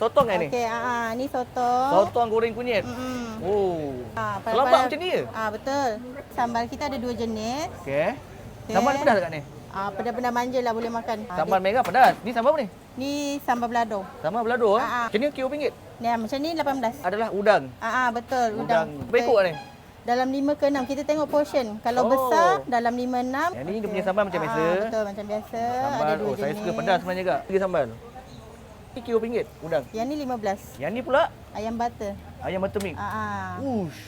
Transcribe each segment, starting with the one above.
Sotong kan ni? Okey, ni sotong. Sotong goreng kunyit. Oh. Selambak macam ni ke? Betul. Sambal kita ada 2 jenis. Okey. Sambal ni pedas tak ni? Pedas-pedas manja lah boleh makan. Sambal merah pedas. Ni sambal apa ni? Ni sambal balado. Sambal balado Macam ni RM1. Ni macam ni 18. Adalah udang. Betul, udang. Berikut ni. Dalam 5 ke 6 kita tengok portion. Kalau besar dalam 5 6. Yang ni dia punya sambal macam biasa. Betul, macam biasa. Sambal. Ada 2 jenis. Saya suka pedas sebenarnya juga. Tiga sambal. Ni RM1 udang. Yang ni 15. Yang ni pula Ayam butter. ayam buttermilk. Ush.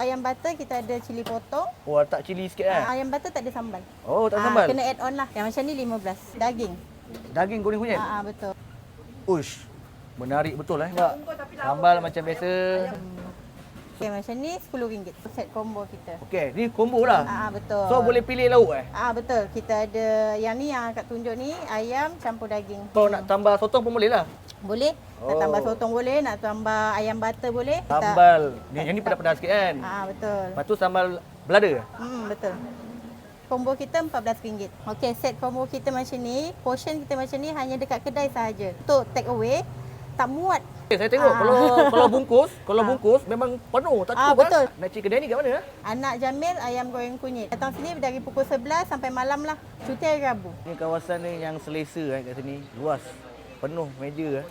Ayam butter kita ada cili potong. Oh, letak cili sikit kan? Ayam butter tak ada sambal. Oh, tak sambal. Kena add on lah. Yang macam ni 15. Daging. Daging goreng kunyit. Betul. Ush. Menarik betul Mbak. Sambal macam biasa. Okey, macam ni RM10 set combo kita. Okey, ni combo lah. Betul. So boleh pilih lauk Betul. Kita ada yang ni yang akak tunjuk ni ayam campur daging. So nak tambah sotong pun boleh lah. Boleh. Nak tambah sotong boleh, nak tambah ayam butter boleh. Sambal. Yang ni pedas-pedas sikit kan? Betul. Lepas tu sambal belada. Betul. Combo kita RM14. Okey, set combo kita macam ni, portion kita macam ni hanya dekat kedai sahaja. Untuk take away tak muat. Saya tengok kalau bungkus memang penuh tak cukup betul. Nak cari kedai ni kat mana? Anak Jamil ayam goreng kunyit. Datang sini dari pukul 11 sampai malam lah. Cuti hari Rabu. Ni kawasan ni yang selesa kat sini. Luas. Penuh meja